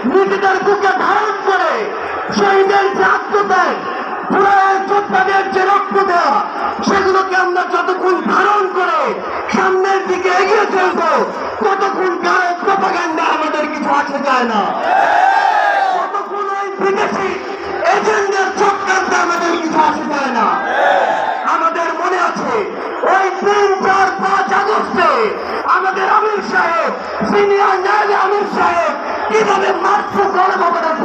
নিজেদের বুকে ধারণ করে শহীদের যে আত্মত্যাগ, যোদ্ধাদের যে রক্ত দেওয়া, সেগুলোকে আমরা যতক্ষণ ধারণ করে সামনের দিকে এগিয়ে চলবো ততক্ষণ কারো প্রপাগান্ডা আমাদের কিছু আসে যায় না, ততক্ষণ ওই বিদেশি এজেন্ডার চক্রান্তে আমাদের কিছু আসে যায় না। আমাদের মনে আছে ওই 3, 4, 5 আগস্টে আমাদের আমির সাহেব, সিনিয়র নায়েবে আমির সাহেব কিভাবে মার্চ গণভবনের